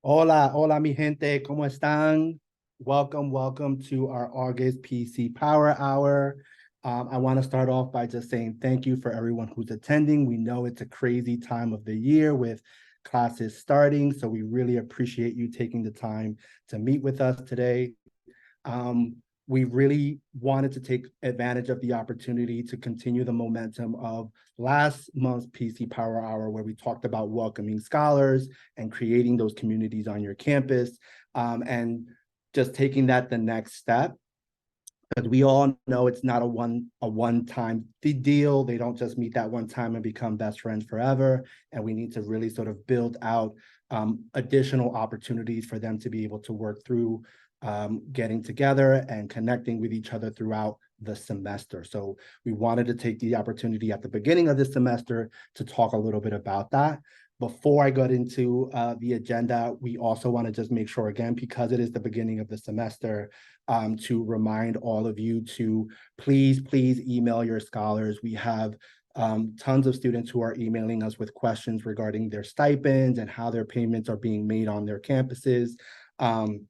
Hola, hola, mi gente, ¿cómo están? Welcome to our August PC Power Hour. I want to start off by just saying thank you for everyone who's attending. We know it's a crazy time of the year with classes starting, so we really appreciate you taking the time to meet with us today. Um, we really wanted to take advantage of the opportunity to continue the momentum of last month's PC Power Hour, where we talked about welcoming scholars and creating those communities on your campus, and just taking that the next step. Because we all know it's not a one-time deal. They don't just meet that one time and become best friends forever. And we need to really sort of build out additional opportunities for them to be able to work through getting together and connecting with each other throughout the semester. So we wanted to take the opportunity at the beginning of this semester to talk a little bit about that. Before I got into the agenda, we also want to just make sure, again, because it is the beginning of the semester, to remind all of you to please email your scholars. We have tons of students who are emailing us with questions regarding their stipends and how their payments are being made on their campuses. Um,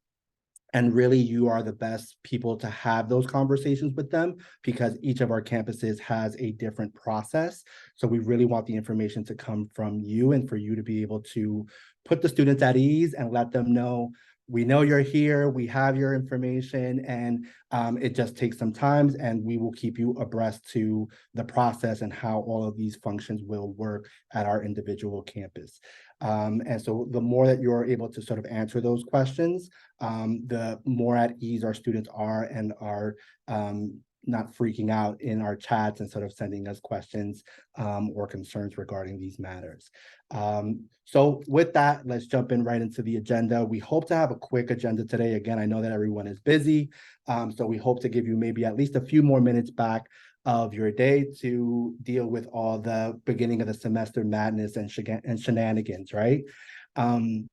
and really, you are the best people to have those conversations with them because each of our campuses has a different process. So we really want the information to come from you and for you to be able to put the students at ease and let them know we know you're here, we have your information, and it just takes some time, and we will keep you abreast to the process and how all of these functions will work at our individual campus. And so the more that you're able to sort of answer those questions, the more at ease our students are and are not freaking out in our chats and sort of sending us questions or concerns regarding these matters. So with that, let's jump in right into the agenda. We hope to have a quick agenda today. Again, I know that everyone is busy, so we hope to give you maybe at least a few more minutes back of your day to deal with all the beginning of the semester madness and shenanigans, right? Um,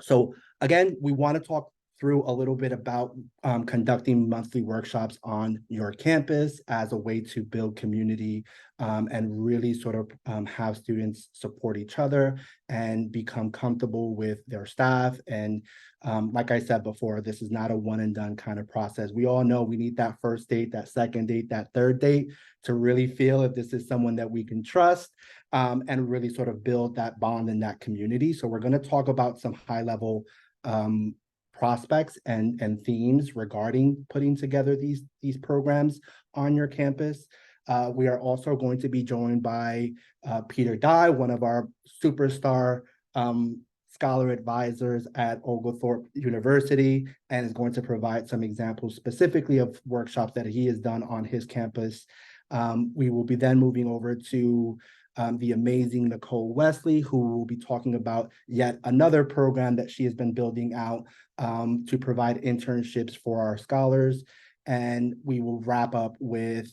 so again, we want to talk through a little bit about conducting monthly workshops on your campus as a way to build community and really sort of have students support each other and become comfortable with their staff. And like I said before, this is not a one and done kind of process. We all know we need that first date, that second date, that third date to really feel if this is someone that we can trust and really sort of build that bond in that community. So we're going to talk about some high level prospects and themes regarding putting together these programs on your campus. We are also going to be joined by Peter Dye, one of our superstar scholar advisors at Oglethorpe University, and is going to provide some examples specifically of workshops that he has done on his campus. We will be then moving over to the amazing Nicole Wesley, who will be talking about yet another program that she has been building out to provide internships for our scholars. And we will wrap up with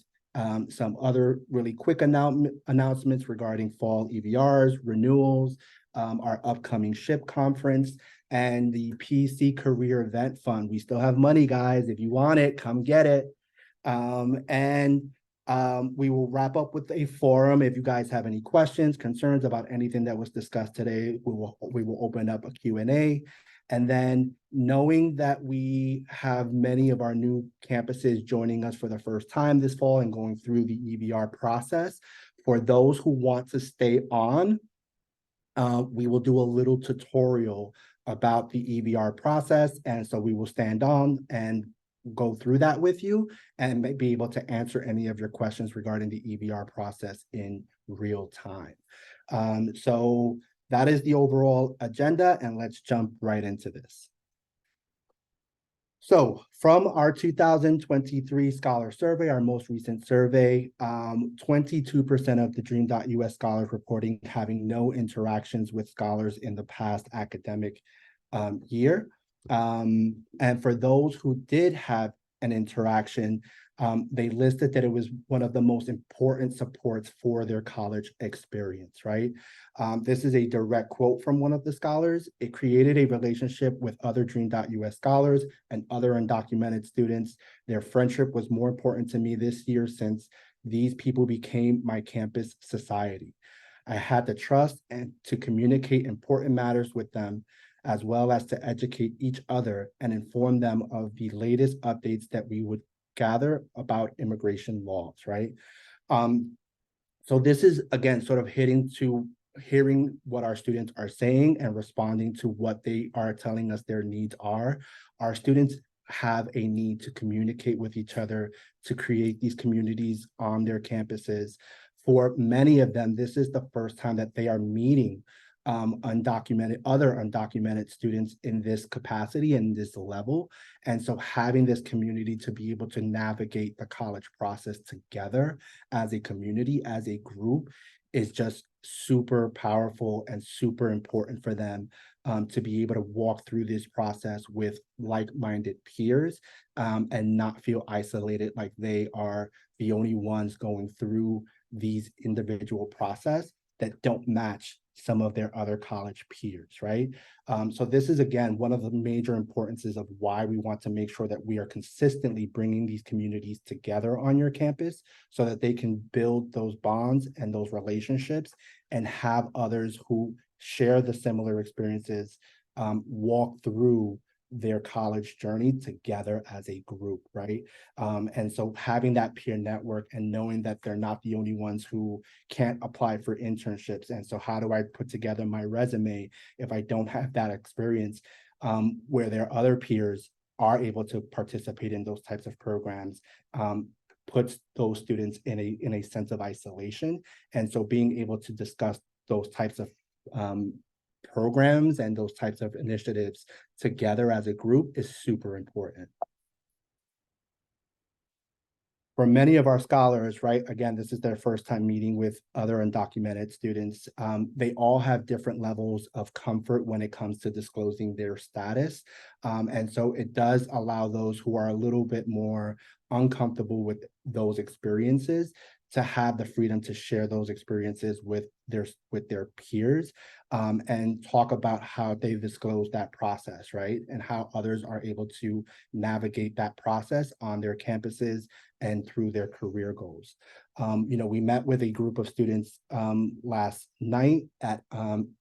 some other really quick announcements regarding fall EVRs, renewals, our upcoming SHIP conference, and the PC Career Event Fund. We still have money, guys. If you want it, come get it. And we will wrap up with a forum. If you guys have any questions, concerns about anything that was discussed today, we will open up a Q&A. And then knowing that we have many of our new campuses joining us for the first time this fall and going through the EVR process, for those who want to stay on, we will do a little tutorial about the EVR process. And so we will stand on and go through that with you and be able to answer any of your questions regarding the EVR process in real time. So that is the overall agenda, and let's jump right into this. So from our 2023 Scholar Survey, our most recent survey, 22% of the TheDream.Us scholars reporting having no interactions with scholars in the past academic year. And for those who did have an interaction, they listed that it was one of the most important supports for their college experience, right? This is a direct quote from one of the scholars. It created a relationship with other Dream.Us scholars and other undocumented students. Their friendship was more important to me this year since these people became my campus society. I had the trust and to communicate important matters with them. as well as to educate each other and inform them of the latest updates that we would gather about immigration laws, right? Um, so this is again sort of hitting to hearing what our students are saying and responding to what they are telling us their needs are. Our students have a need to communicate with each other, to create these communities on their campuses. For many of them, this is the first time that they are meeting other undocumented students in this capacity and this level. And so having this community to be able to navigate the college process together as a community, as a group, is just super powerful and super important for them to be able to walk through this process with like-minded peers and not feel isolated like they are the only ones going through these individual process that don't match some of their other college peers, right? So this is, again, one of the major importances of why we want to make sure that we are consistently bringing these communities together on your campus so that they can build those bonds and those relationships and have others who share the similar experiences walk through their college journey together as a group, right? And so having that peer network and knowing that they're not the only ones who can't apply for internships. And so how do I put together my resume if I don't have that experience where their other peers are able to participate in those types of programs, puts those students in a sense of isolation. And so being able to discuss those types of programs and those types of initiatives together as a group is super important. For many of our scholars, right, again, this is their first time meeting with other undocumented students. They all have different levels of comfort when it comes to disclosing their status. And so it does allow those who are a little bit more uncomfortable with those experiences to have the freedom to share those experiences with their peers and talk about how they disclose that process, right? And how others are able to navigate that process on their campuses and through their career goals. We met with a group of students last night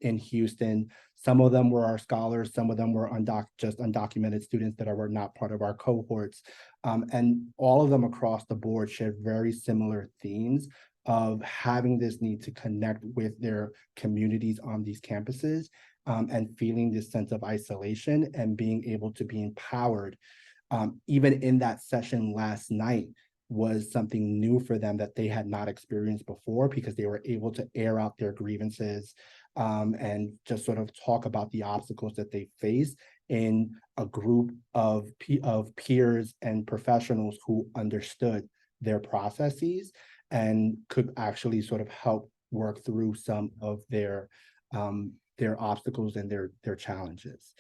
in Houston. Some of them were our scholars, some of them were just undocumented students that were not part of our cohorts. And all of them across the board shared very similar themes of having this need to connect with their communities on these campuses and feeling this sense of isolation and being able to be empowered. Even in that session last night was something new for them that they had not experienced before because they were able to air out their grievances and just sort of talk about the obstacles that they face in a group of peers and professionals who understood their processes and could actually sort of help work through some of their obstacles and their challenges.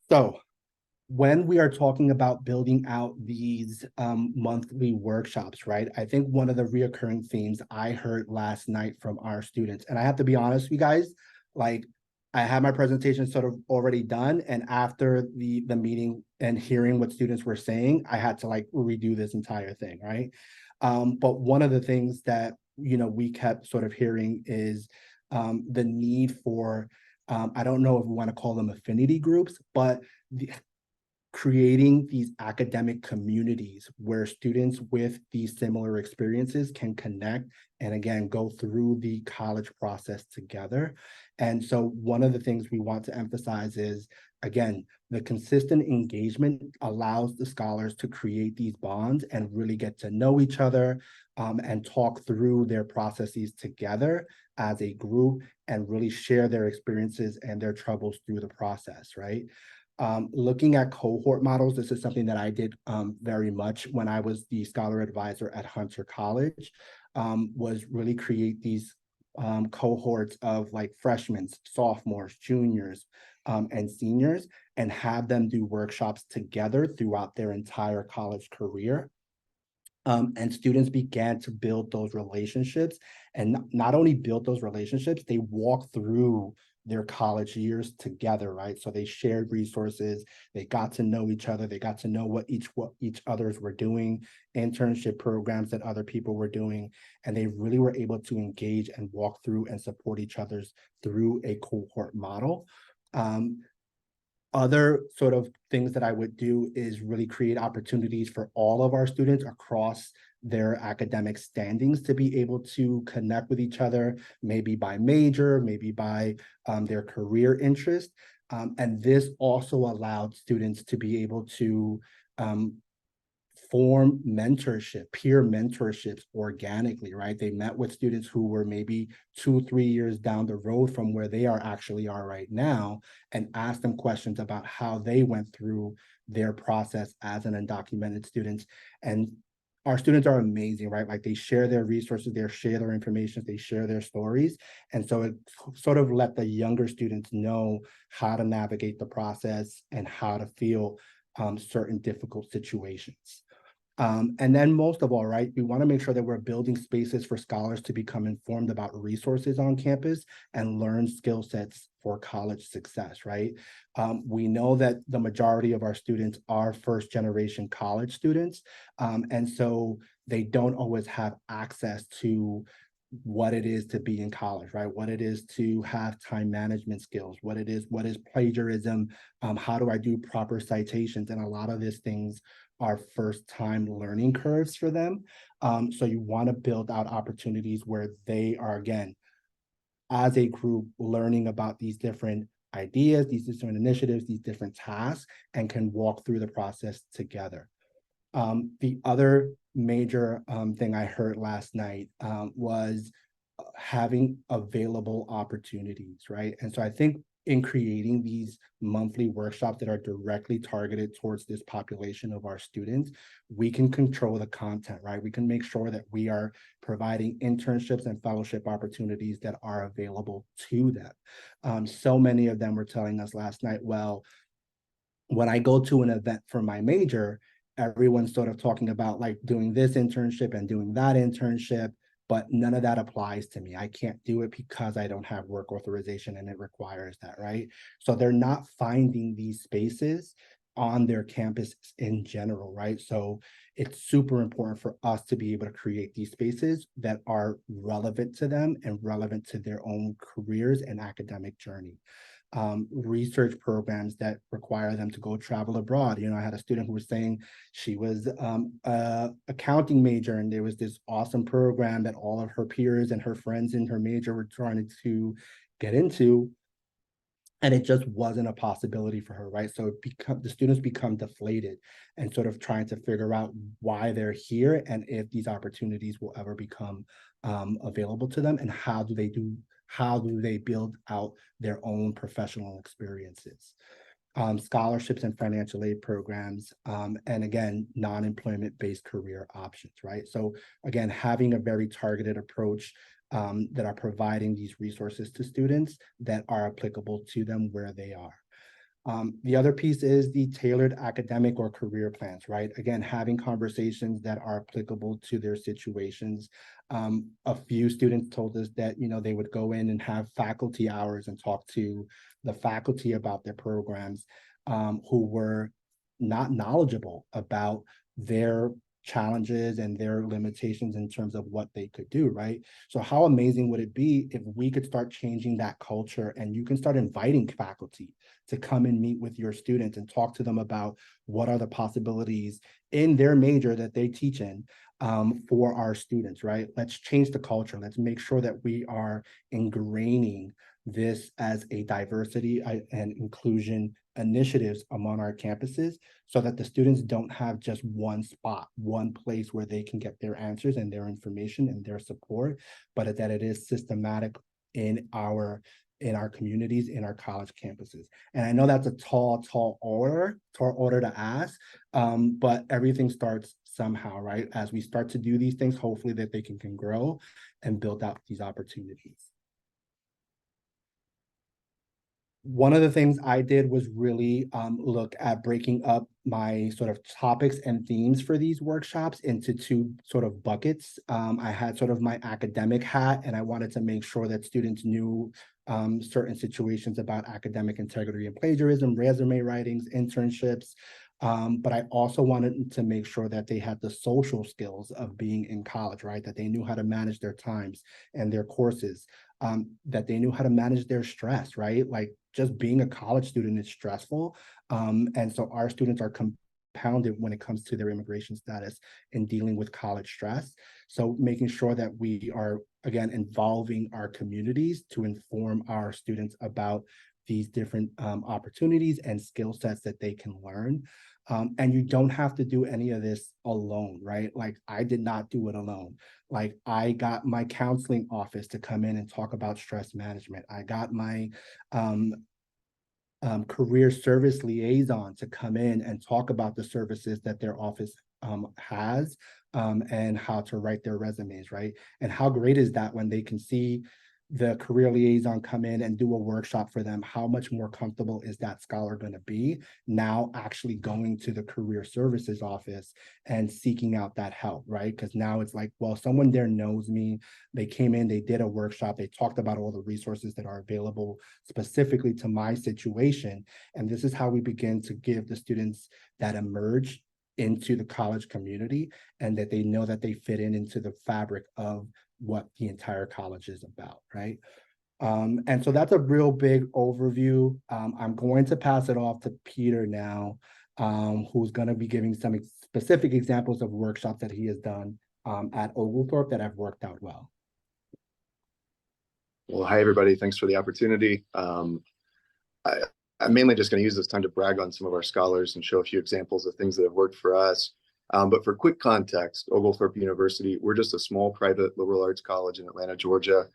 So when we are talking about building out these monthly workshops, right? I think one of the reoccurring themes I heard last night from our students, and I have to be honest with you guys, like I had my presentation sort of already done, and after the meeting and hearing what students were saying, I had to like redo this entire thing, right? But one of the things that we kept sort of hearing is the need for I don't know if we want to call them affinity groups, but creating these academic communities where students with these similar experiences can connect and again go through the college process together. And so one of the things we want to emphasize is, again, the consistent engagement allows the scholars to create these bonds and really get to know each other and talk through their processes together as a group and really share their experiences and their troubles through the process, right? Looking at cohort models, this is something that I did very much when I was the scholar advisor at Hunter College, was really create these cohorts of like freshmen, sophomores, juniors, and seniors, and have them do workshops together throughout their entire college career. And students began to build those relationships and not only build those relationships, they walk through their college years together, right? So they shared resources, they got to know each other, they got to know what each others were doing, internship programs that other people were doing, and they really were able to engage and walk through and support each other's through a cohort model. Other sort of things that I would do is really create opportunities for all of our students across their academic standings to be able to connect with each other, maybe by major, maybe by their career interest. And this also allowed students to be able to um, form mentorship, peer mentorships organically, right? They met with students who were maybe 2, 3 years down the road from where they are actually are right now, and asked them questions about how they went through their process as an undocumented student. And our students are amazing, right? Like they share their resources, they share their information, they share their stories. And so it sort of let the younger students know how to navigate the process and how to feel certain difficult situations. And then most of all, right, we want to make sure that we're building spaces for scholars to become informed about resources on campus and learn skill sets for college success, right? We know that the majority of our students are first generation college students. And so they don't always have access to what it is to be in college, right? What it is to have time management skills, what is plagiarism, how do I do proper citations? And a lot of these things are first time learning curves for them. So you want to build out opportunities where they are, again, as a group, learning about these different ideas, these different initiatives, these different tasks, and can walk through the process together. The other major thing I heard last night was having available opportunities, right? And so I think in creating these monthly workshops that are directly targeted towards this population of our students, we can control the content, right? We can make sure that we are providing internships and fellowship opportunities that are available to them. So many of them were telling us last night, well, when I go to an event for my major, everyone's sort of talking about like doing this internship and doing that internship, but none of that applies to me. I can't do it because I don't have work authorization and it requires that, right? So they're not finding these spaces on their campus in general, right? So it's super important for us to be able to create these spaces that are relevant to them and relevant to their own careers and academic journey. Research programs that require them to go travel abroad. You know, I had a student who was saying she was a accounting major, and there was this awesome program that all of her peers and her friends in her major were trying to get into, and it just wasn't a possibility for her, right? So the students become deflated and sort of trying to figure out why they're here and if these opportunities will ever become available to them, and how do they build out their own professional experiences. Scholarships and financial aid programs, and again, non-employment based career options, right? So again, having a very targeted approach that are providing these resources to students that are applicable to them where they are. The other piece is the tailored academic or career plans, right? Again, having conversations that are applicable to their situations. A few students told us that, you know, they would go in and have faculty hours and talk to the faculty about their programs, who were not knowledgeable about their challenges and their limitations in terms of what they could do, right? So how amazing would it be if we could start changing that culture and you can start inviting faculty to come and meet with your students and talk to them about what are the possibilities in their major that they teach in, for our students, right? Let's change the culture. Let's make sure that we are ingraining this as a diversity and inclusion initiatives among our campuses, so that the students don't have just one spot, one place where they can get their answers and their information and their support, but that it is systematic in our communities, in our college campuses. And I know that's a tall order to ask, but everything starts somehow, right? As we start to do these things, hopefully that they can grow and build out these opportunities. One of the things I did was really look at breaking up my sort of topics and themes for these workshops into two sort of buckets. I had sort of my academic hat, and I wanted to make sure that students knew certain situations about academic integrity and plagiarism, resume writings, internships. But I also wanted to make sure that they had the social skills of being in college, right? That they knew how to manage their times and their courses, that they knew how to manage their stress, right? Like just being a college student is stressful. And so our students are compounded when it comes to their immigration status and dealing with college stress. So making sure that we are, again, involving our communities to inform our students about these different opportunities and skill sets that they can learn. And you don't have to do any of this alone, right? Like I did not do it alone. Like I got my counseling office to come in and talk about stress management. I got my um, career service liaison to come in and talk about the services that their office has, and how to write their resumes, right? And how great is that when they can see the career liaison come in and do a workshop for them? How much more comfortable is that scholar going to be now actually going to the career services office and seeking out that help, right? Because now it's like, well, someone there knows me. They came in, they did a workshop, they talked about all the resources that are available specifically to my situation. And this is how we begin to give the students that emerge into the college community, and that they know that they fit in into the fabric of what the entire college is about, right? And so that's a real big overview. I'm going to pass it off to Peter now, who's going to be giving some specific examples of workshops that he has done at Oglethorpe that have worked out well. Well, hi, everybody. Thanks for the opportunity. I, I'm mainly just going to use this time to brag on some of our scholars and show a few examples of things that have worked for us. But for quick context, Oglethorpe University, we're just a small private liberal arts college in Atlanta, Georgia.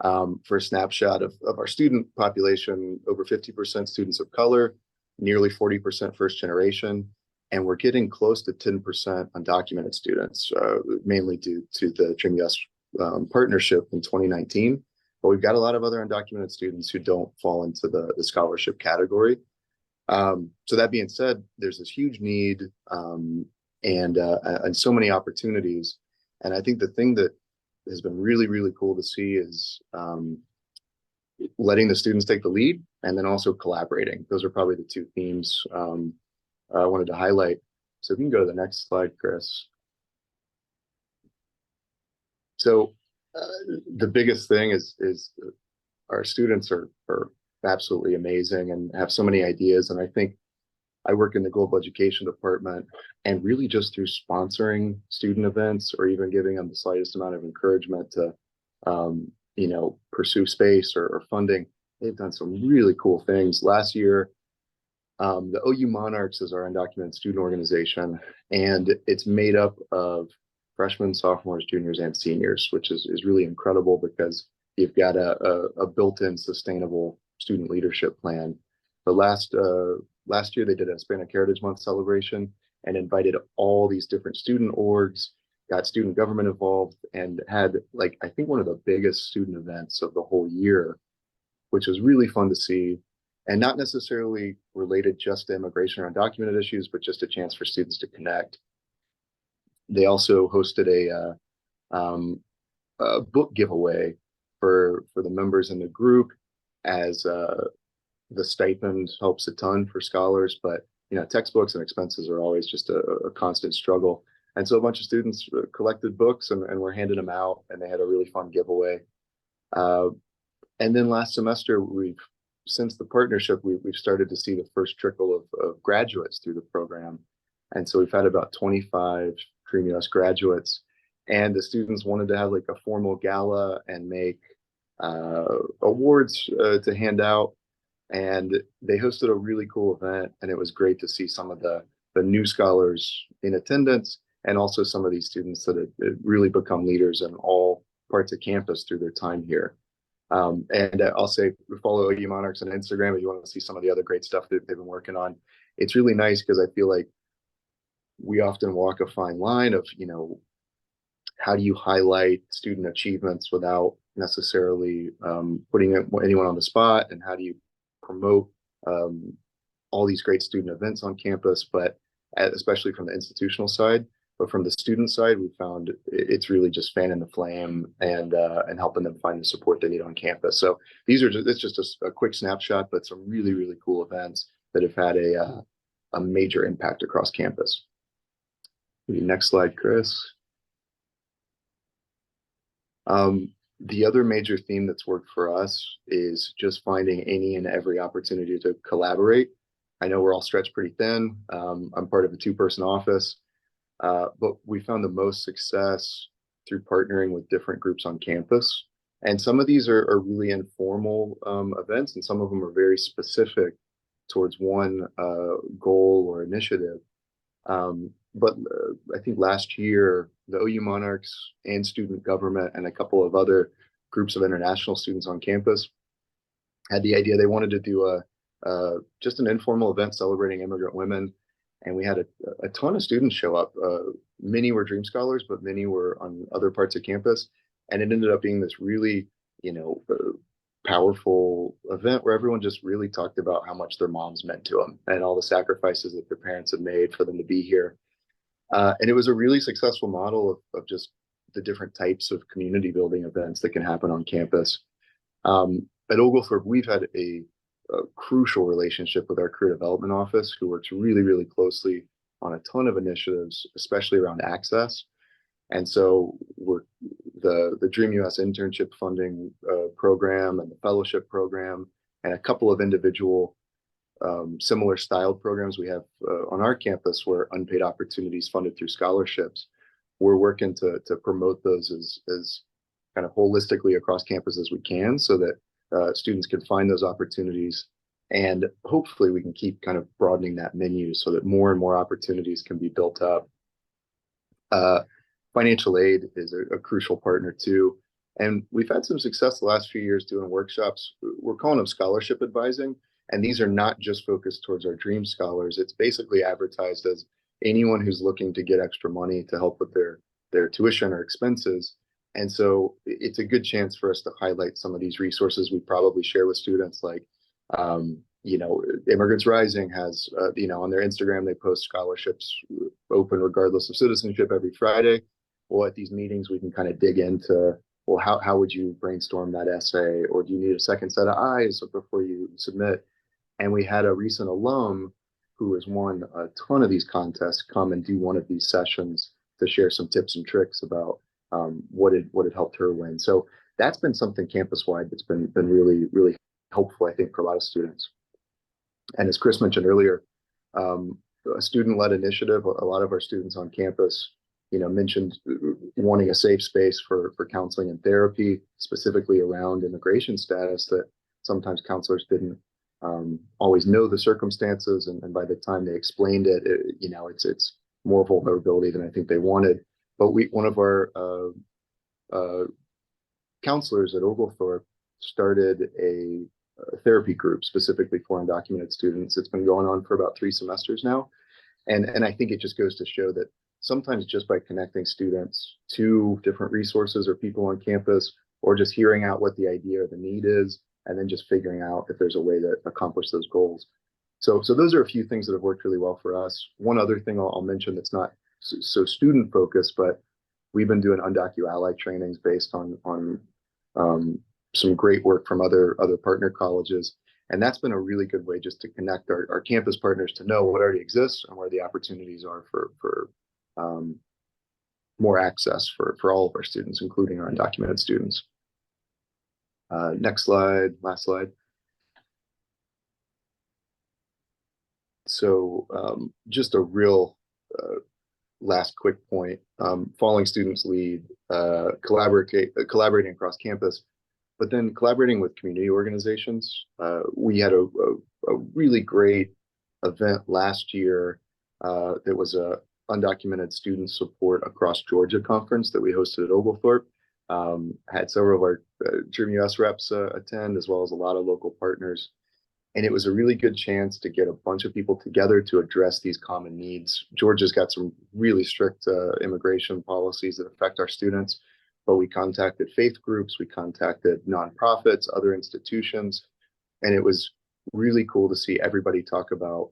For a snapshot of our student population, over 50% students of color, nearly 40% first generation, and we're getting close to 10% undocumented students, mainly due to the TheDream.Us partnership in 2019. But we've got a lot of other undocumented students who don't fall into the scholarship category. So that being said, there's this huge need, and so many opportunities. And I think the thing that has been really, really cool to see is letting the students take the lead, and then also collaborating. Those are probably the two themes I wanted to highlight. So if you can go to the next slide, Chris. So the biggest thing is our students are absolutely amazing and have so many ideas. And I think I work in the global education department, and really just through sponsoring student events or even giving them the slightest amount of encouragement to, pursue space or funding, they've done some really cool things. Last year, the OU Monarchs is our undocumented student organization, and it's made up of freshmen, sophomores, juniors, and seniors, which is really incredible because you've got a built-in sustainable student leadership plan. But last year they did a Hispanic Heritage Month celebration and invited all these different student orgs, got student government involved, and had, like, I think one of the biggest student events of the whole year, which was really fun to see, and not necessarily related just to immigration or undocumented issues, but just a chance for students to connect. They also hosted a book giveaway for the members in the group, as the stipend helps a ton for scholars, but textbooks and expenses are always just a constant struggle. And so a bunch of students collected books and were handing them out, and they had a really fun giveaway. And then last semester, since the partnership, we've started to see the first trickle of graduates through the program. And so we've had about 25 TheDream.Us graduates, and the students wanted to have like a formal gala and make awards to hand out. And they hosted a really cool event, and it was great to see some of the new scholars in attendance, and also some of these students that have really become leaders in all parts of campus through their time here. And I'll say, follow OU Monarchs on Instagram if you want to see some of the other great stuff that they've been working on. It's really nice because I feel like we often walk a fine line of, how do you highlight student achievements without necessarily putting anyone on the spot, and how do you promote all these great student events on campus, but especially from the institutional side. But from the student side, we found it's really just fanning the flame and helping them find the support they need on campus. So these are it's just a quick snapshot, but some really, really cool events that have had a major impact across campus. Maybe next slide, Chris. The other major theme that's worked for us is just finding any and every opportunity to collaborate. I know we're all stretched pretty thin. I'm part of a two-person office, but we found the most success through partnering with different groups on campus. And some of these are really informal events, and some of them are very specific towards one goal or initiative. But I think last year, the OU Monarchs and student government and a couple of other groups of international students on campus had the idea they wanted to do just an informal event celebrating immigrant women. And we had a ton of students show up. Many were Dream Scholars, but many were on other parts of campus. And it ended up being this really, powerful event where everyone just really talked about how much their moms meant to them and all the sacrifices that their parents had made for them to be here. And it was a really successful model of just the different types of community building events that can happen on campus. At Oglethorpe, we've had a crucial relationship with our career development office, who works really, really closely on a ton of initiatives, especially around access. And so the Dream.Us internship funding program and the fellowship program and a couple of individual similar styled programs we have on our campus where unpaid opportunities funded through scholarships. We're working to promote those as kind of holistically across campus as we can, so that students can find those opportunities. And hopefully we can keep kind of broadening that menu so that more and more opportunities can be built up. Financial aid is a crucial partner too. And we've had some success the last few years doing workshops. We're calling them scholarship advising. And these are not just focused towards our Dream Scholars. It's basically advertised as anyone who's looking to get extra money to help with their tuition or expenses. And so it's a good chance for us to highlight some of these resources we probably share with students, like, Immigrants Rising has, on their Instagram, they post scholarships open regardless of citizenship every Friday. Well, at these meetings, we can kind of dig into, well, how would you brainstorm that essay? Or do you need a second set of eyes before you submit? And we had a recent alum who has won a ton of these contests come and do one of these sessions to share some tips and tricks about what had helped her win. So that's been something campus-wide that's been really, really helpful, I think, for a lot of students. And as Chris mentioned earlier, a student-led initiative. A lot of our students on campus, mentioned wanting a safe space for counseling and therapy, specifically around immigration status, that sometimes counselors didn't always know the circumstances, and by the time they explained it, it's more vulnerability than I think they wanted. But one of our counselors at Oglethorpe started a therapy group specifically for undocumented students. It's been going on for about 3 semesters now. And I think it just goes to show that sometimes just by connecting students to different resources or people on campus, or just hearing out what the idea or the need is, and then just figuring out if there's a way to accomplish those goals. So those are a few things that have worked really well for us. One other thing I'll mention that's not so student focused, but we've been doing undocu ally trainings based on some great work from other partner colleges. And that's been a really good way just to connect our campus partners to know what already exists and where the opportunities are for more access for all of our students, including our undocumented students. Next slide, last slide. So just a real last quick point, following students lead, collaborating across campus, but then collaborating with community organizations. We had a really great event last year. That was a undocumented student support across Georgia conference that we hosted at Oglethorpe. Had several of our Dream.Us reps attend, as well as a lot of local partners. And it was a really good chance to get a bunch of people together to address these common needs. Georgia's got some really strict immigration policies that affect our students, but we contacted faith groups, we contacted nonprofits, other institutions, and it was really cool to see everybody talk about,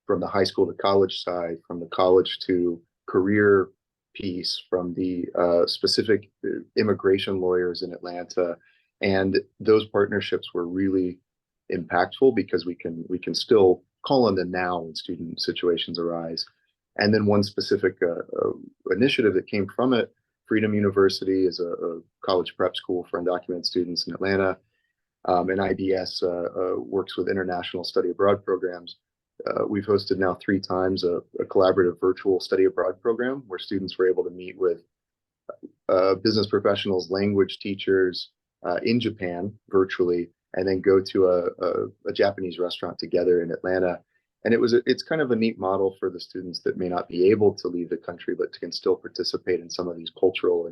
from the high school to college side, from the college to career piece, from the specific immigration lawyers in Atlanta. And those partnerships were really impactful because we can still call on them now when student situations arise. And then one specific initiative that came from it, Freedom University is a college prep school for undocumented students in Atlanta, and IBS works with international study abroad programs. We've hosted now 3 times a collaborative virtual study abroad program where students were able to meet with business professionals, language teachers in Japan virtually, and then go to a Japanese restaurant together in Atlanta. And it's kind of a neat model for the students that may not be able to leave the country, but can still participate in some of these cultural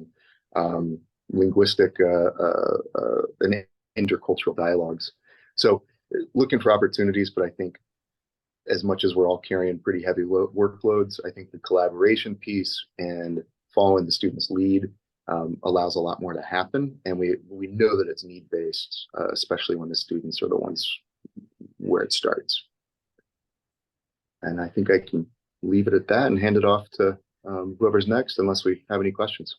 and linguistic and intercultural dialogues. So looking for opportunities, but I think as much as we're all carrying pretty heavy workloads, I think the collaboration piece and following the student's lead allows a lot more to happen. And we know that it's need-based, especially when the students are the ones where it starts. And I think I can leave it at that and hand it off to whoever's next, unless we have any questions.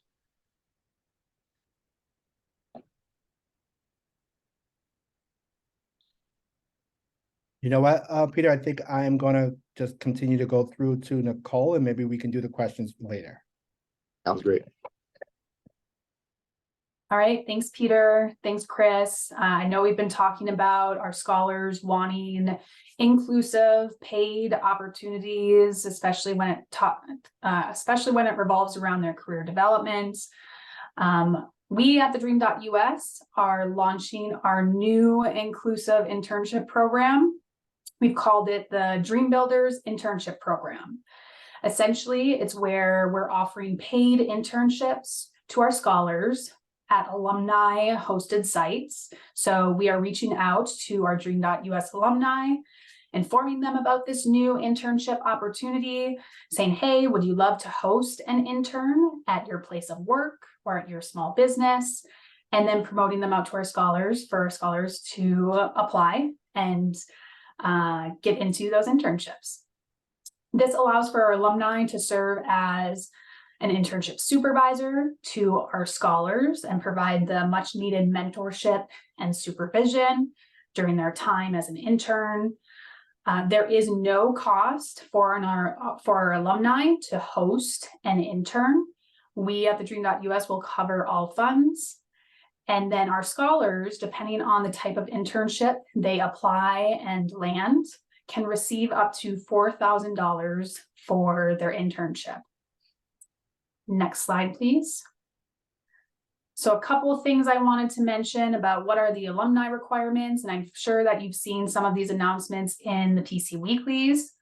You know what, Peter, I think I'm gonna just continue to go through to Nicole, and maybe we can do the questions later. Sounds great. All right, thanks, Peter. Thanks, Chris. I know we've been talking about our scholars wanting inclusive paid opportunities, especially when it revolves around their career development. We at TheDream.Us are launching our new inclusive internship program. We've called it the Dream Builders Internship Program. Essentially, it's where we're offering paid internships to our scholars at alumni hosted sites. So we are reaching out to our Dream.Us alumni, informing them about this new internship opportunity, saying, hey, would you love to host an intern at your place of work or at your small business? And then promoting them out to our scholars for our scholars to apply and get into those internships. This allows for our alumni to serve as an internship supervisor to our scholars and provide the much needed mentorship and supervision during their time as an intern. There is no cost for our alumni to host an intern. We at TheDream.Us will cover all funds. And then our scholars, depending on the type of internship they apply and land, can receive up to $4,000 for their internship. Next slide, please. So a couple of things I wanted to mention about what are the alumni requirements, and I'm sure that you've seen some of these announcements in the PC Weeklies.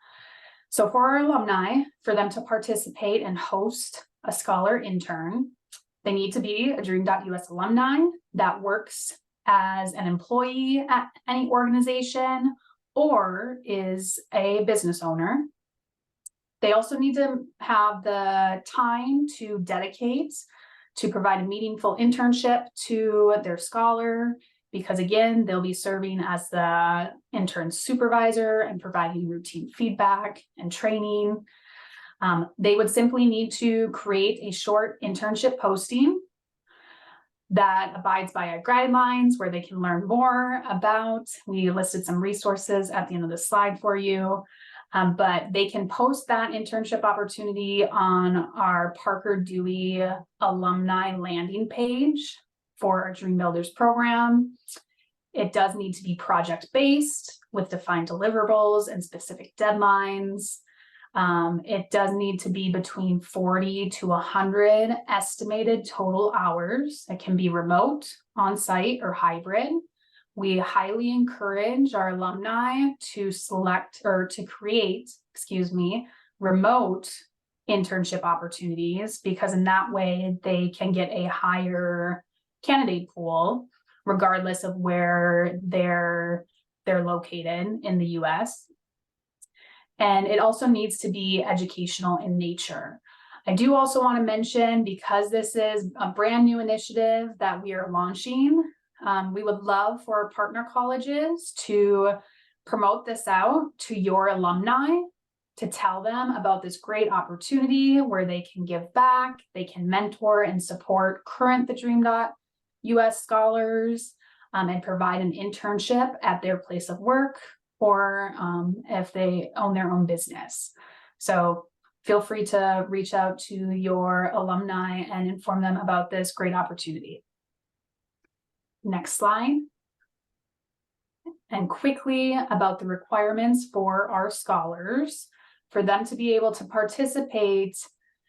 So for our alumni, for them to participate and host a scholar intern, they need to be a Dream.Us alumni that works as an employee at any organization or is a business owner. They also need to have the time to dedicate to provide a meaningful internship to their scholar, because again, they'll be serving as the intern supervisor and providing routine feedback and training. They would simply need to create a short internship posting that abides by our guidelines where they can learn more about. We listed some resources at the end of the slide for you, but they can post that internship opportunity on our Parker Dewey alumni landing page for our Dream Builders program. It does need to be project-based with defined deliverables and specific deadlines. It does need to be between 40 to 100 estimated total hours. It can be remote, on-site, or hybrid. We highly encourage our alumni to create remote internship opportunities, because in that way they can get a higher candidate pool regardless of where they're located in the US. And it also needs to be educational in nature. I do also want to mention, because this is a brand new initiative that we are launching, We would love for our partner colleges to promote this out to your alumni, to tell them about this great opportunity where they can give back, they can mentor and support current TheDream.Us scholars, and provide an internship at their place of work, or if they own their own business. So feel free to reach out to your alumni and inform them about this great opportunity. Next slide. And quickly about the requirements for our scholars. For them to be able to participate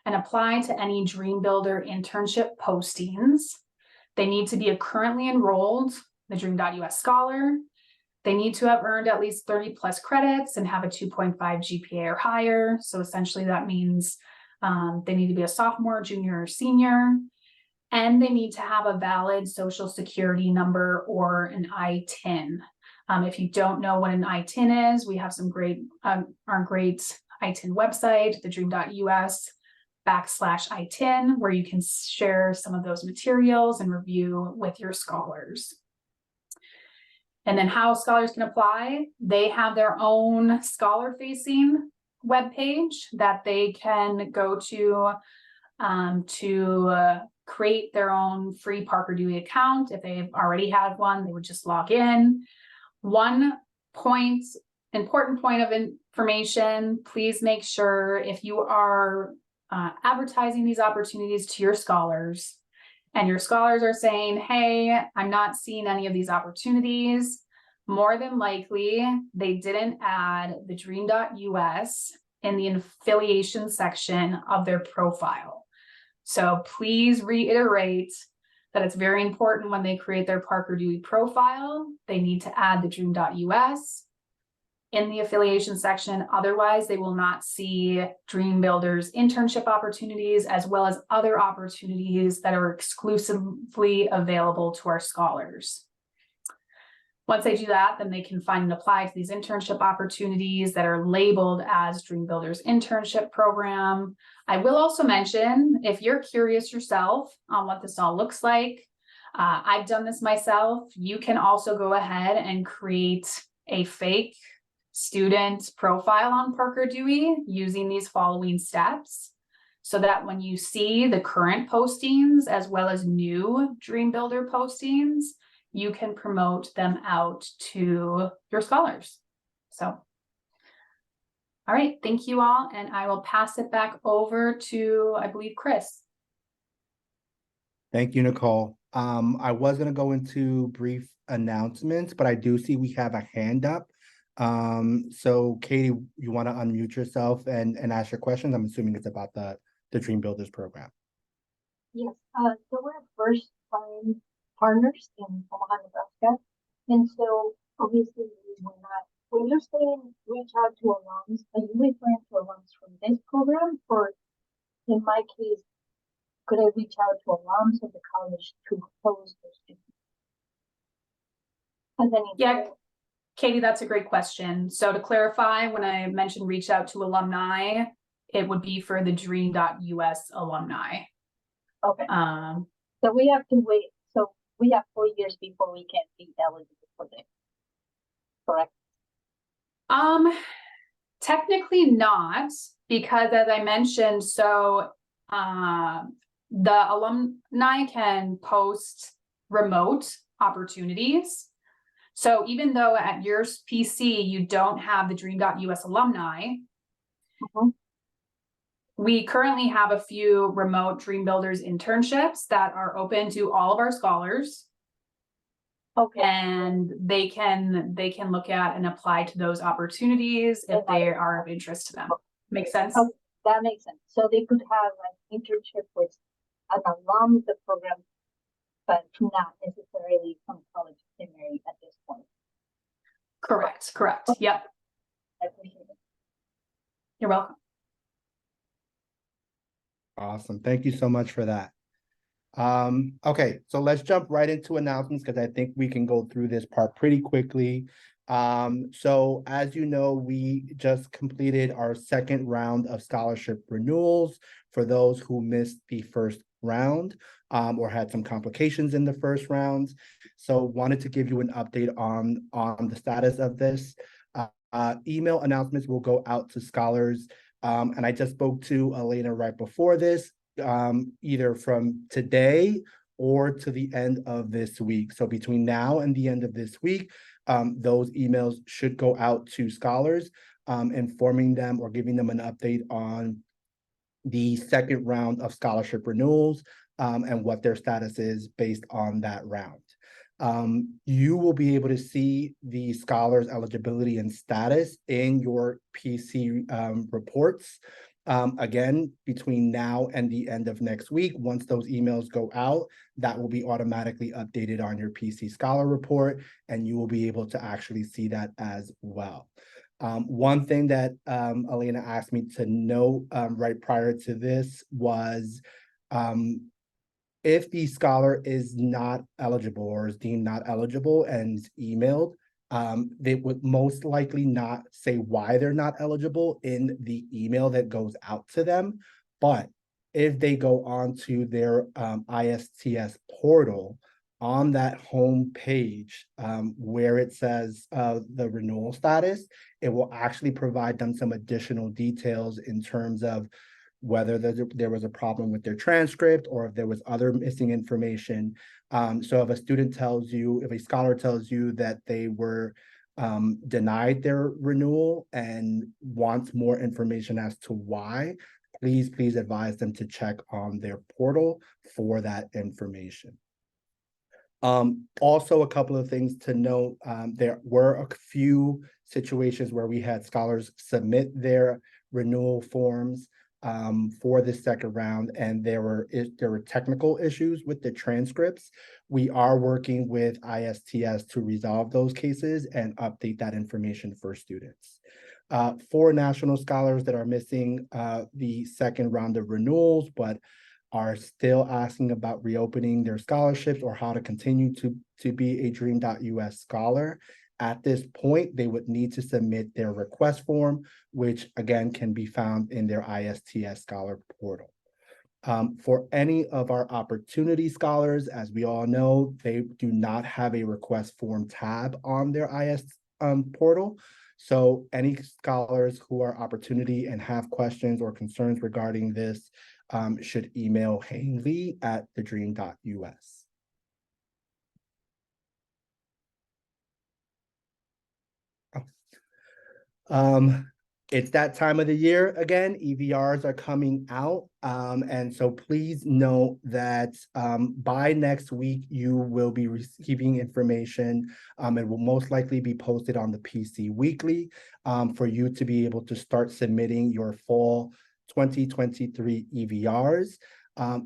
and apply to any Dream Builder internship postings, they need to be a currently enrolled TheDream.Us scholar. They need to have earned at least 30 plus credits and have a 2.5 GPA or higher. So essentially that means they need to be a sophomore, junior, or senior. And they need to have a valid social security number or an ITIN. If you don't know what an ITIN is, we have some great, our great ITIN website, TheDream.Us/ITIN, where you can share some of those materials and review with your scholars. And then how scholars can apply, they have their own scholar-facing webpage that they can go to create their own free Parker Dewey account. If they've already had one, they would just log in. One important point of information, please make sure if you are advertising these opportunities to your scholars, and your scholars are saying, hey, I'm not seeing any of these opportunities, more than likely they didn't add the TheDream.Us in the affiliation section of their profile. So please reiterate that it's very important when they create their Parker Dewey profile, they need to add the TheDream.Us in the affiliation section. Otherwise, they will not see Dream Builders internship opportunities, as well as other opportunities that are exclusively available to our scholars. Once they do that, then they can find and apply to these internship opportunities that are labeled as Dream Builders Internship Program. I will also mention, if you're curious yourself on what this all looks like, I've done this myself. You can also go ahead and create a fake student profile on Parker Dewey using these following steps, so that when you see the current postings as well as new Dream Builder postings, you can promote them out to your scholars. So, all right, thank you all, and I will pass it back over to, I believe, Chris. Thank you, Nicole. I was gonna go into brief announcements, but I do see we have a hand up. So Katie, you want to unmute yourself and ask your questions? I'm assuming it's about the Dream Builders program. Yes, so we're first time partners in Omaha, Nebraska. And so obviously we're not, when you're saying reach out to alums, are you referring to alums from this program? Or in my case, could I reach out to alums of the college to propose those students? Yeah, Katie, that's a great question. So to clarify, when I mentioned reach out to alumni, it would be for the TheDream.Us alumni. Okay. So we have to wait. So we have 4 years before we can be eligible for this, correct? Technically not, because as I mentioned, so the alumni can post remote opportunities. So even though at your PC you don't have the TheDream.Us alumni, we currently have a few remote Dream Builders internships that are open to all of our scholars. Okay. And they can look at and apply to those opportunities if they are of interest to them. Make sense? Okay, that makes sense. So they could have an internship with an alum of the program, but not necessarily from college seminary at this point. Correct. Yep. I appreciate it. You're welcome. Awesome. Thank you so much for that. Okay, so let's jump right into announcements, because I think we can go through this part pretty quickly. So as you know, we just completed our second round of scholarship renewals for those who missed the first round, or had some complications in the first rounds. So wanted to give you an update on the status of this. Email announcements will go out to scholars. And I just spoke to Elena right before this, either from today or to the end of this week. So between now and the end of this week, those emails should go out to scholars, informing them or giving them an update on the second round of scholarship renewals, and what their status is based on that round. You will be able to see the scholars' eligibility and status in your PC reports. Again, between now and the end of next week, once those emails go out, that will be automatically updated on your PC Scholar report, and you will be able to actually see that as well. One thing that Elena asked me to note right prior to this was, if the scholar is not eligible or is deemed not eligible and is emailed, they would most likely not say why they're not eligible in the email that goes out to them. But if they go on to their ISTS portal, on that home page, where it says the renewal status, it will actually provide them some additional details in terms of whether there was a problem with their transcript or if there was other missing information. So if a student tells you, if a scholar tells you that they were denied their renewal and wants more information as to why, please advise them to check on their portal for that information. Also, a couple of things to note. There were a few situations where we had scholars submit their renewal forms for the second round, and there were technical issues with the transcripts. We are working with ISTS to resolve those cases and update that information for students. For national scholars that are missing the second round of renewals, but are still asking about reopening their scholarships or how to continue to be a TheDream.Us scholar, at this point, they would need to submit their request form, which again can be found in their ISTS scholar portal. For any of our opportunity scholars, as we all know, they do not have a request form tab on their IS portal. So any scholars who are opportunity and have questions or concerns regarding this should email Hanley at TheDream.Us. It's that time of the year again. EVRs are coming out. And so please note that by next week, you will be receiving information. It will most likely be posted on the PC Weekly for you to be able to start submitting your fall 2023 EVRs.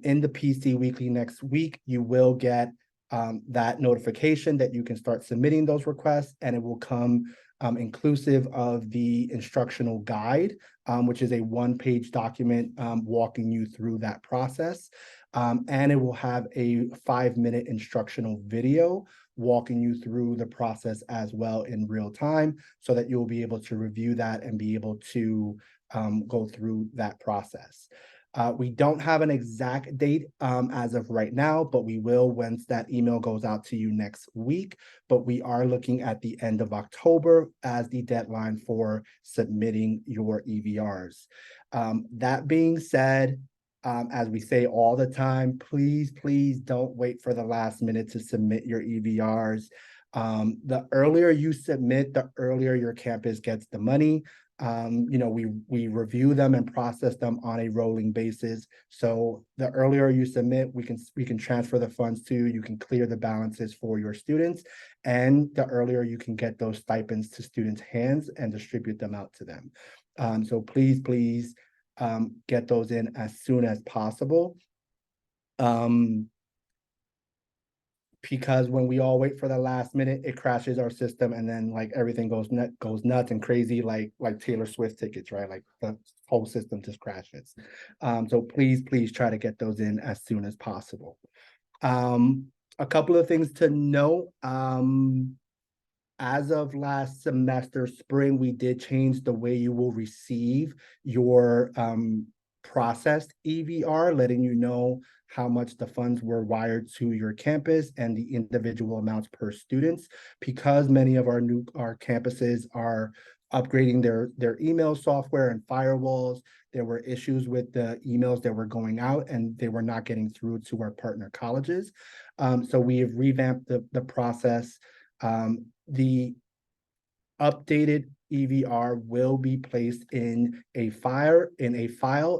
In the PC Weekly next week, you will get that notification that you can start submitting those requests, and it will come inclusive of the instructional guide, which is a one-page document walking you through that process. And it will have a 5-minute instructional video walking you through the process as well in real time, so that you'll be able to review that and be able to go through that process. We don't have an exact date as of right now, but we will once that email goes out to you next week. But we are looking at the end of October as the deadline for submitting your EVRs. That being said, as we say all the time, please don't wait for the last minute to submit your EVRs. The earlier you submit, the earlier your campus gets the money. We review them and process them on a rolling basis. So the earlier you submit, we can transfer the funds to you. You can clear the balances for your students, and the earlier you can get those stipends to students' hands and distribute them out to them. So please get those in as soon as possible. Because when we all wait for the last minute, it crashes our system, and then like everything goes nuts and crazy, like Taylor Swift tickets, right? Like the whole system just crashes. So please try to get those in as soon as possible. A couple of things to note. as of last semester, spring, we did change the way you will receive your processed EVR, letting you know how much the funds were wired to your campus and the individual amounts per students. Because many of our campuses are upgrading their email software and firewalls, there were issues with the emails that were going out and they were not getting through to our partner colleges. So we have revamped the process. The updated EVR will be placed in a file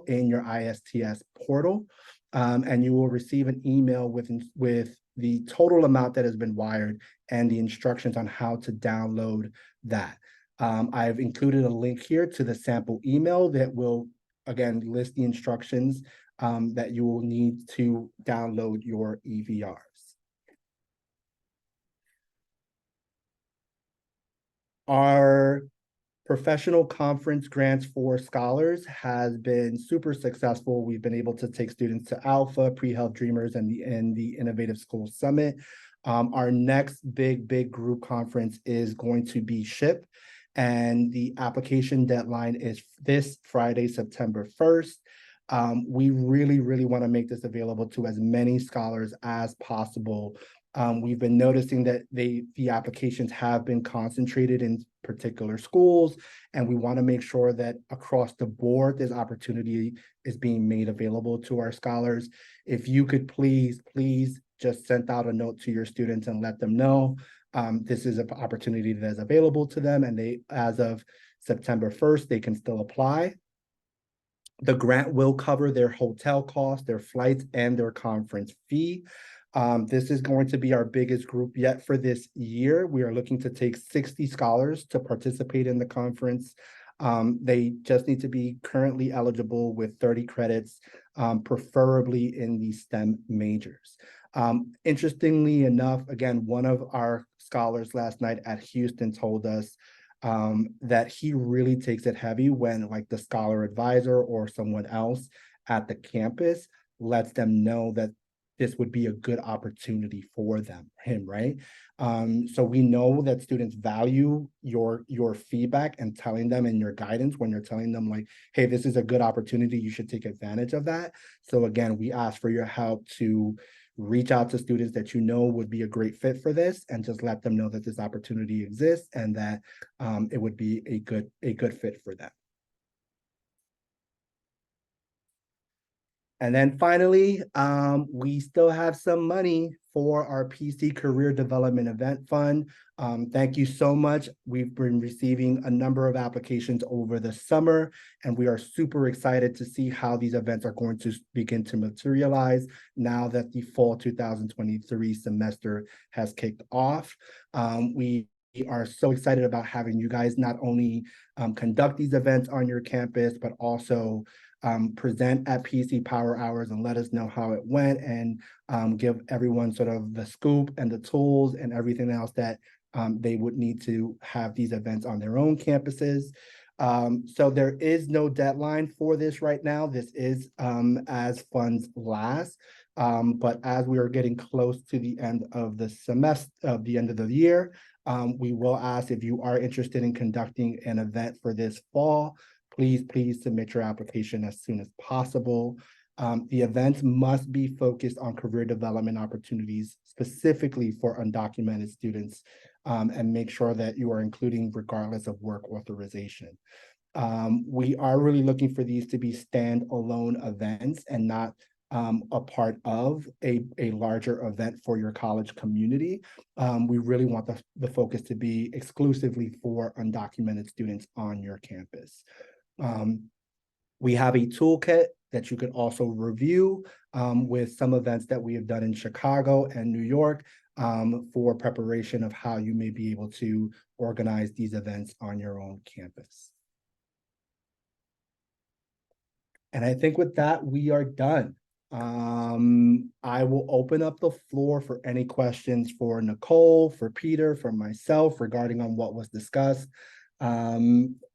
in your ISTS portal, and you will receive an email with the total amount that has been wired and the instructions on how to download that. I've included a link here to the sample email that will again list the instructions that you will need to download your EVRs. Our professional conference grants for scholars has been super successful. We've been able to take students to Alpha, Pre-Health Dreamers, and the Innovative School Summit. Our next big group conference is going to be SHIP, and the application deadline is this Friday, September 1st. We really want to make this available to as many scholars as possible. We've been noticing that the applications have been concentrated in particular schools, and we want to make sure that across the board, this opportunity is being made available to our scholars. If you could please just send out a note to your students and let them know this is an opportunity that is available to them, and they, as of September 1st, they can still apply. The grant will cover their hotel costs, their flights, and their conference fee. This is going to be our biggest group yet for this year. We are looking to take 60 scholars to participate in the conference. They just need to be currently eligible with 30 credits, preferably in the STEM majors. Interestingly enough, again, one of our scholars last night at Houston told us that he really takes it heavy when like the scholar advisor or someone else at the campus lets them know that this would be a good opportunity for him, right? So we know that students value your feedback and telling them and your guidance when you're telling them like, hey, this is a good opportunity, you should take advantage of that. So again, we ask for your help to reach out to students that you know would be a great fit for this and just let them know that this opportunity exists and that it would be a good fit for them. And then finally, we still have some money for our PC Career Development Event Fund. Thank you so much. We've been receiving a number of applications over the summer, and we are super excited to see how these events are going to begin to materialize now that the fall 2023 semester has kicked off. We are so excited about having you guys not only conduct these events on your campus, but also present at PC Power Hours and let us know how it went, and give everyone sort of the scoop and the tools and everything else that they would need to have these events on their own campuses. So there is no deadline for this right now. This is as funds last. But as we are getting close to the end of the semester, the end of the year, we will ask if you are interested in conducting an event for this fall. Please submit your application as soon as possible. The events must be focused on career development opportunities, specifically for undocumented students, and make sure that you are including regardless of work authorization. We are really looking for these to be standalone events and not a part of a larger event for your college community. We really want the focus to be exclusively for undocumented students on your campus. We have a toolkit that you could also review with some events that we have done in Chicago and New York for preparation of how you may be able to organize these events on your own campus. And I think with that, we are done. I will open up the floor for any questions for Nicole, for Peter, for myself regarding on what was discussed.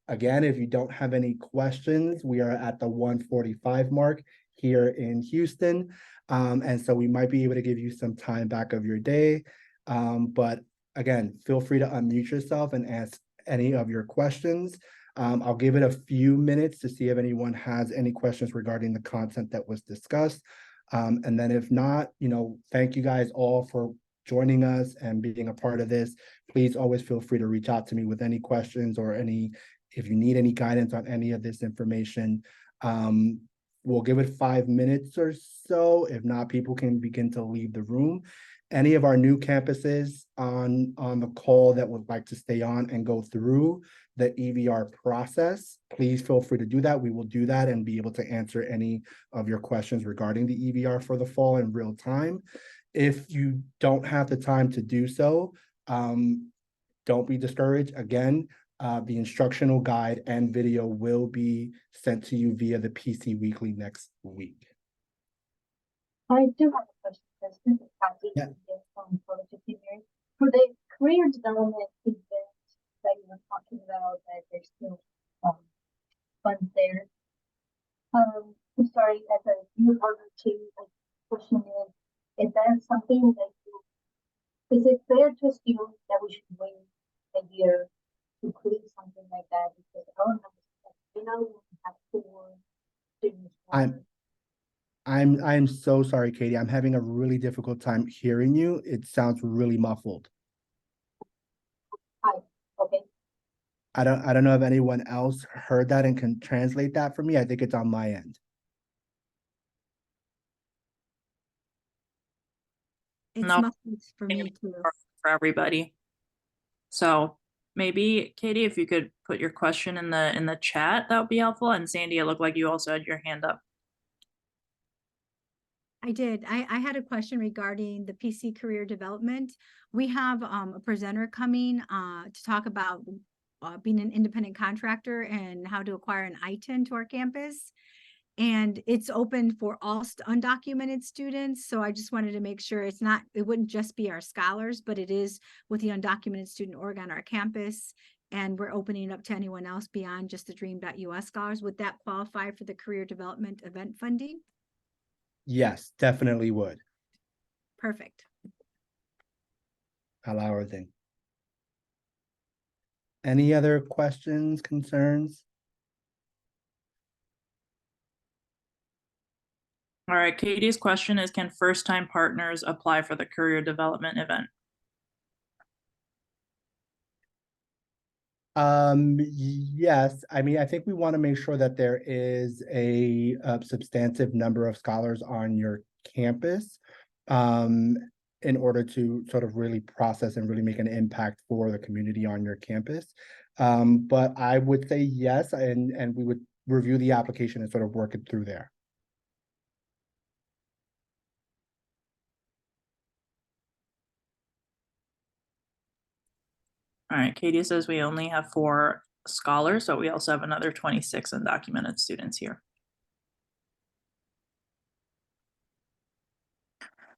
Again, if you don't have any questions, we are at the 1:45 mark here in Houston. And so we might be able to give you some time back of your day. But again, feel free to unmute yourself and ask any of your questions. I'll give it a few minutes to see if anyone has any questions regarding the content that was discussed. And then if not, thank you guys all for joining us and being a part of this. Please always feel free to reach out to me with any questions or if you need any guidance on any of this information. We'll give it 5 minutes or so. If not, people can begin to leave the room. Any of our new campuses on the call that would like to stay on and go through the EVR process, please feel free to do that. We will do that and be able to answer any of your questions regarding the EVR for the fall in real time. If you don't have the time to do so, don't be discouraged. Again, the instructional guide and video will be sent to you via the PC Weekly next week. I do have a question. This is Kathy Yeah. from College of Engineering. For the career development event that you were talking about, that there's still funds there. I'm sorry, as a new partner too, like question is that something that is it fair to assume that we should wait a year to create something like that? Because I don't understand. We have 4 students. I'm so sorry, Katie. I'm having a really difficult time hearing you. It sounds really muffled. Hi, okay. I don't know if anyone else heard that and can translate that for me. I think it's on my end. It's No. muffled for me too. For everybody. So maybe Katie, if you could put your question in the chat, that would be helpful. And Sandy, it looked like you also had your hand up. I did. I had a question regarding the PC career development. We have a presenter coming to talk about being an independent contractor and how to acquire an ITIN to our campus. And it's open for all undocumented students. So I just wanted to make sure it wouldn't just be our scholars, but it is with the undocumented student org on our campus. And we're opening it up to anyone else beyond just the TheDream.Us scholars. Would that qualify for the career development event funding? Yes, definitely would. Perfect. Allow everything. Any other questions, concerns? All right, Katie's question is, can first-time partners apply for the career development event? Yes. I mean, I think we want to make sure that there is a substantive number of scholars on your campus in order to sort of really process and really make an impact for the community on your campus. But I would say yes, and we would review the application and sort of work it through there. All right, Katie says we only have 4 scholars, so we also have another 26 undocumented students here.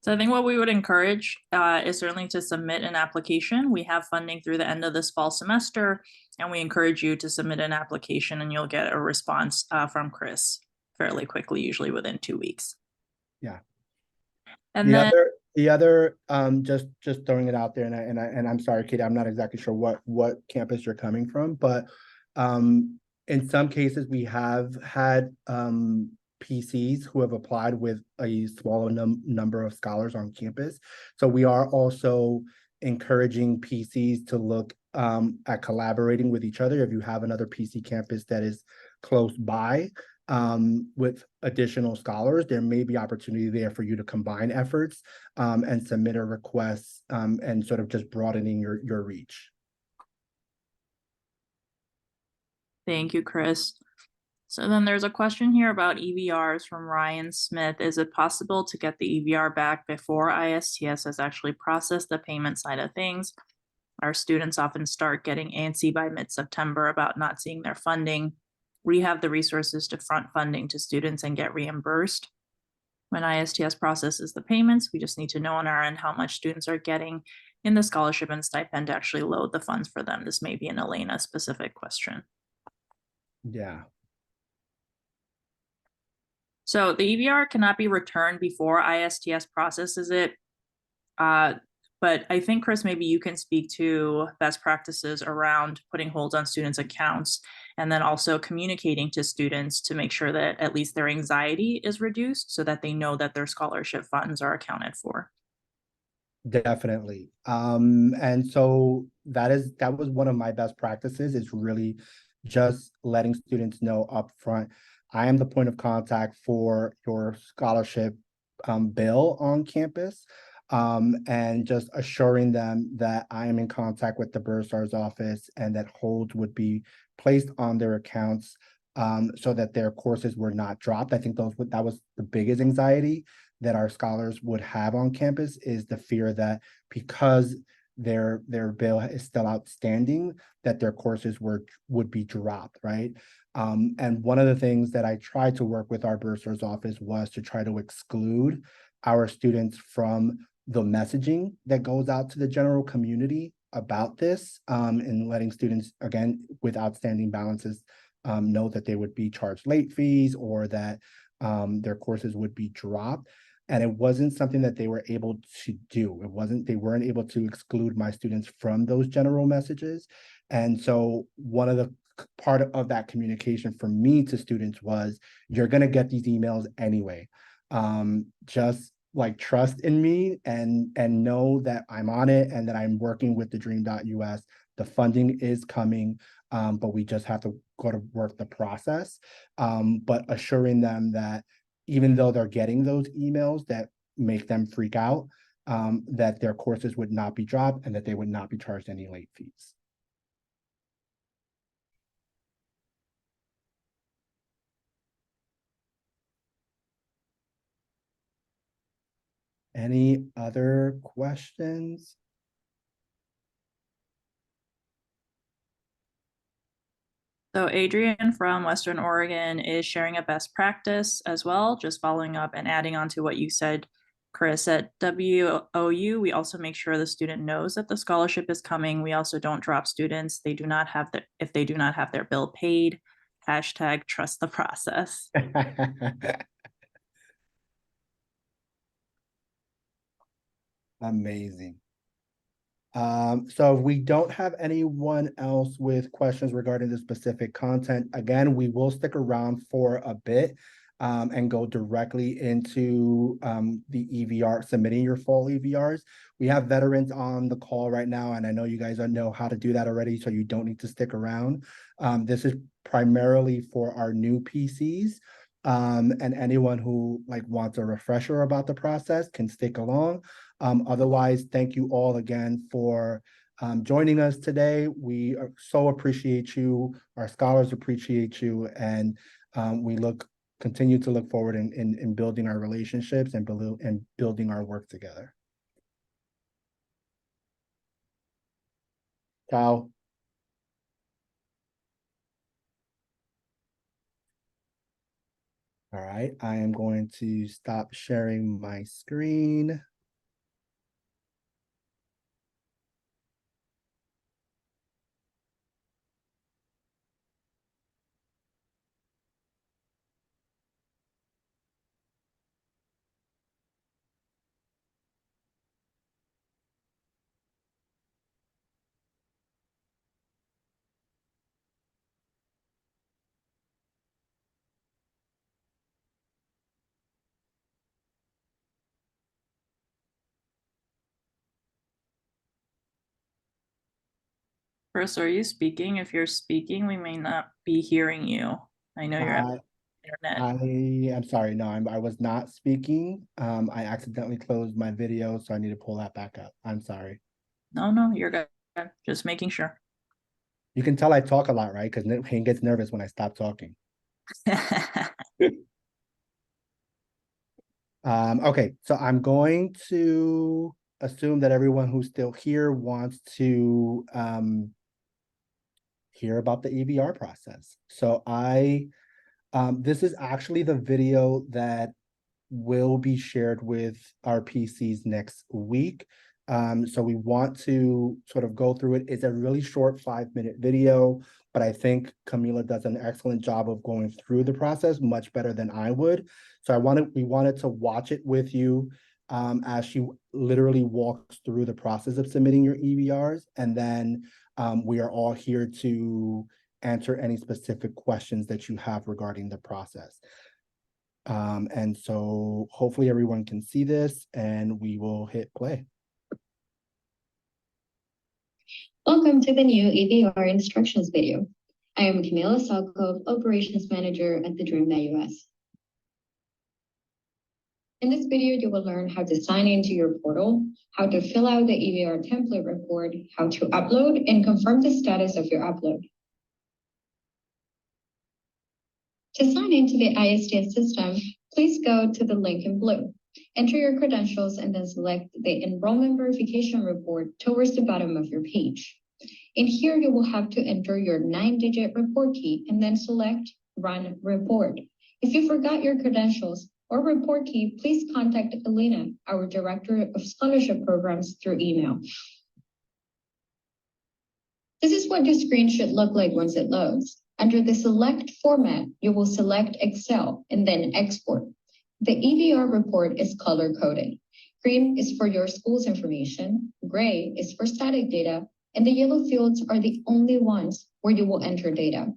So I think what we would encourage is certainly to submit an application. We have funding through the end of this fall semester, and we encourage you to submit an application and you'll get a response from Chris fairly quickly, usually within 2 weeks. Yeah. And then the other just throwing it out there, and I'm sorry, Katie, I'm not exactly sure what campus you're coming from, but in some cases we have had PCs who have applied with a smaller number of scholars on campus. So we are also encouraging PCs to look at collaborating with each other. If you have another PC campus that is close by, with additional scholars, there may be opportunity there for you to combine efforts and submit a request and sort of just broadening your reach. thank you, Chris. So then there's a question here about EVRs from Ryan Smith. Is it possible to get the EVR back before ISTS has actually processed the payment side of things? Our students often start getting antsy by mid-September about not seeing their funding. We have the resources to front funding to students and get reimbursed. When ISTS processes the payments, we just need to know on our end how much students are getting in the scholarship and stipend to actually load the funds for them. This may be an Elena specific question. Yeah. So the EVR cannot be returned before ISTS processes it. But I think, Chris, maybe you can speak to best practices around putting holds on students' accounts and then also communicating to students to make sure that at least their anxiety is reduced so that they know that their scholarship funds are accounted for. Definitely. And so that was one of my best practices, is really just letting students know upfront, I am the point of contact for your scholarship bill on campus. And just assuring them that I am in contact with the bursar's office and that holds would be placed on their accounts so that their courses were not dropped. I think that was the biggest anxiety that our scholars would have on campus, is the fear that because their bill is still outstanding, that their courses would be dropped, right? And one of the things that I tried to work with our bursar's office was to try to exclude our students from the messaging that goes out to the general community about this, and letting students, again, with outstanding balances, know that they would be charged late fees, or that their courses would be dropped. And it wasn't something that they were able to do. They weren't able to exclude my students from those general messages. And so one of the part of that communication for me to students was, you're going to get these emails anyway. Just like trust in me and know that I'm on it and that I'm working with TheDream.Us. The funding is coming, but we just have to go to work the process. But assuring them that even though they're getting those emails that make them freak out, that their courses would not be dropped and that they would not be charged any late fees. Any other questions? So Adrian from Western Oregon is sharing a best practice as well, just following up and adding on to what you said, Chris. At WOU, we also make sure the student knows that the scholarship is coming. We also don't drop students. If they do not have their bill paid, hashtag trust the process. Amazing. So if we don't have anyone else with questions regarding the specific content, again, we will stick around for a bit and go directly into the EVR, submitting your fall EVRs. We have veterans on the call right now, and I know you guys know how to do that already, so you don't need to stick around. This is primarily for our new PCs. And anyone who wants a refresher about the process can stick along. Otherwise, thank you all again for joining us today. We so appreciate you. Our scholars appreciate you, and we continue to look forward in building our relationships and building our work together. Ciao. All right, I am going to stop sharing my screen. Chris, are you speaking? If you're speaking, we may not be hearing you. I know you're at internet. I am sorry. No, I was not speaking. I accidentally closed my video, so I need to pull that back up. I'm sorry. No, you're good. Just making sure. You can tell I talk a lot, right? Because he gets nervous when I stop talking. Okay, so I'm going to assume that everyone who's still here wants to hear about the EVR process. So this is actually the video that will be shared with our PCs next week. So we want to sort of go through it. It's a really short 5-minute video, but I think Camila does an excellent job of going through the process, much better than I would. So we wanted to watch it with you as she literally walks through the process of submitting your EVRs. And then we are all here to answer any specific questions that you have regarding the process. And so hopefully everyone can see this, and we will hit play. Welcome to the new EVR instructions video. I am Camila Salkov, Operations Manager at TheDream.Us. In this video, you will learn how to sign into your portal, how to fill out the EVR template report, how to upload and confirm the status of your upload. To sign into the ISTS system, please go to the link in blue. Enter your credentials and then select the enrollment verification report towards the bottom of your page. In here, you will have to enter your 9-digit report key and then select Run Report. If you forgot your credentials or report key, please contact Elena, our Director of Scholarship Programs, through email. This is what your screen should look like once it loads. Under the Select format, you will select Excel and then Export. The EVR report is color-coded. Green is for your school's information, gray is for static data, and the yellow fields are the only ones where you will enter data.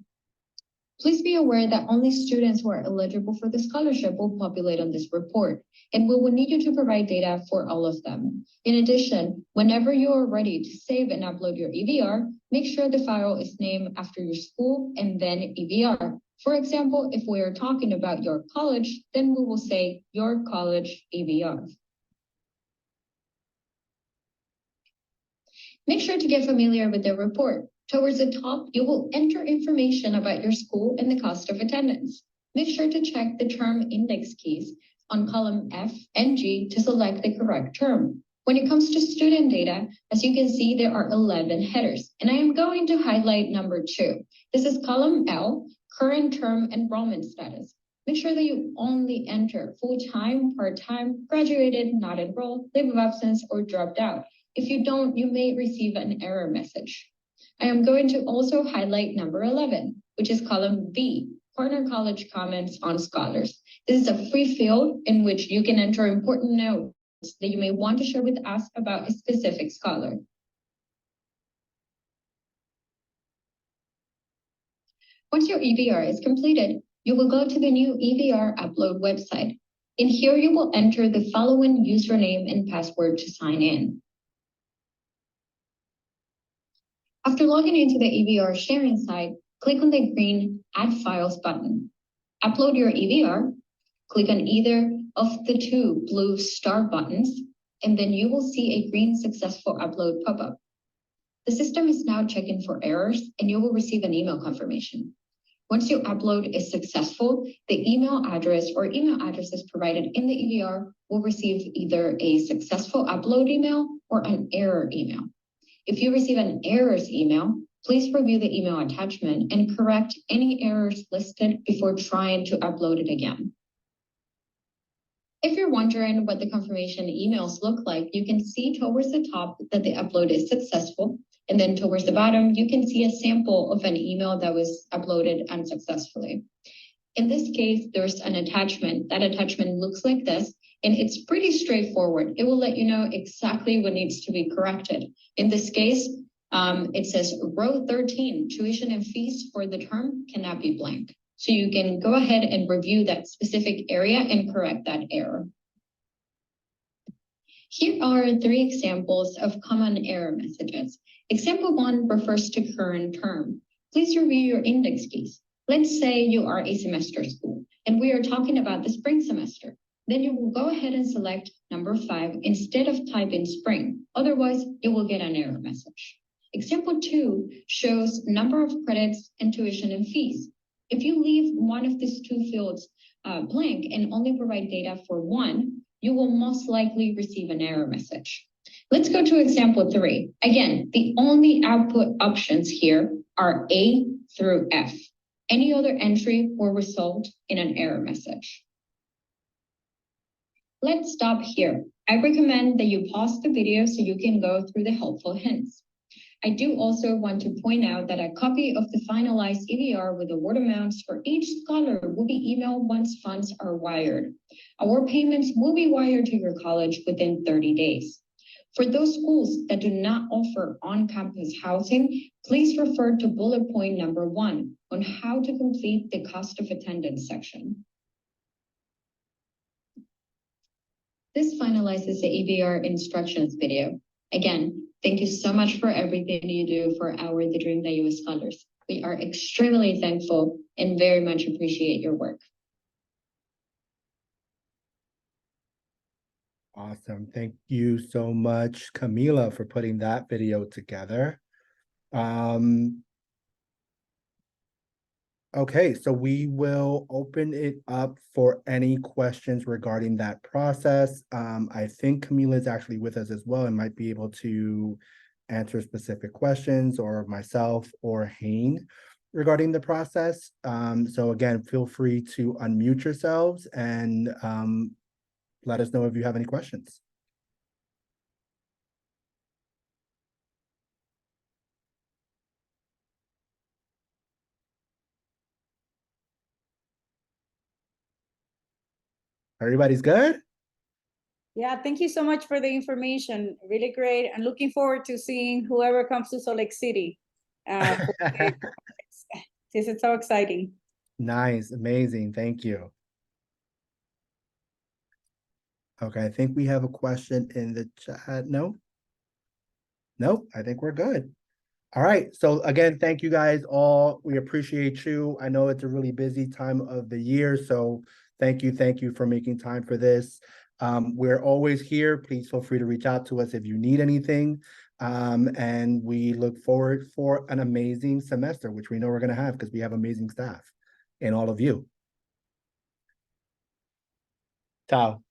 Please be aware that only students who are eligible for the scholarship will populate on this report, and we will need you to provide data for all of them. In addition, whenever you are ready to save and upload your EVR, make sure the file is named after your school and then EVR. For example, if we are talking about your college, then we will say your college EVR. Make sure to get familiar with the report. Towards the top, you will enter information about your school and the cost of attendance. Make sure to check the term index keys on column F and G to select the correct term. When it comes to student data, as you can see, there are 11 headers, and I am going to highlight number 2. This is column L, current term enrollment status. Make sure that you only enter full-time, part-time, graduated, not enrolled, leave of absence, or dropped out. If you don't, you may receive an error message. I am going to also highlight number 11, which is column B, partner college comments on scholars. This is a free field in which you can enter important notes that you may want to share with us about a specific scholar. Once your EVR is completed, you will go to the new EVR upload website. In here, you will enter the following username and password to sign in. After logging into the EVR sharing site, click on the green Add Files button. Upload your EVR, click on either of the 2 blue star buttons, and then you will see a green Successful Upload pop-up. The system is now checking for errors, and you will receive an email confirmation. Once your upload is successful, the email address or email addresses provided in the EVR will receive either a successful upload email or an error email. If you receive an errors email, please review the email attachment and correct any errors listed before trying to upload it again. If you're wondering what the confirmation emails look like, you can see towards the top that the upload is successful. And then towards the bottom, you can see a sample of an email that was uploaded unsuccessfully. In this case, there's an attachment. That attachment looks like this, and it's pretty straightforward. It will let you know exactly what needs to be corrected. In this case, it says row 13, tuition and fees for the term cannot be blank. So you can go ahead and review that specific area and correct that error. Here are 3 examples of common error messages. Example 1 refers to current term. Please review your index keys. Let's say you are a semester school and we are talking about the spring semester. Then you will go ahead and select number 5 instead of type in spring. Otherwise, you will get an error message. Example 2 shows number of credits and tuition and fees. If you leave one of these 2 fields blank and only provide data for 1, you will most likely receive an error message. Let's go to example 3. Again, the only output options here are A through F. Any other entry will result in an error message. Let's stop here. I recommend that you pause the video so you can go through the helpful hints. I do also want to point out that a copy of the finalized EVR with award amounts for each scholar will be emailed once funds are wired. Award payments will be wired to your college within 30 days. For those schools that do not offer on-campus housing, please refer to bullet point number 1 on how to complete the cost of attendance section. This finalizes the EVR instructions video. Again, thank you so much for everything you do for our TheDream.Us scholars. We are extremely thankful and very much appreciate your work. Awesome. Thank you so much, Camila, for putting that video together. Okay, so we will open it up for any questions regarding that process. I think Camila is actually with us as well and might be able to answer specific questions, or myself or Hayne regarding the process. So again, feel free to unmute yourselves and let us know if you have any questions. Everybody's good? Yeah, thank you so much for the information. Really great. And looking forward to seeing whoever comes to Salt Lake City. This is so exciting. Nice, amazing, thank you. Okay, I think we have a question in the chat. No? Nope, I think we're good. All right, so again, thank you guys all. We appreciate you. I know it's a really busy time of the year, so thank you for making time for this. We're always here. Please feel free to reach out to us if you need anything. And we look forward for an amazing semester, which we know we're going to have because we have amazing staff and all of you. Ciao.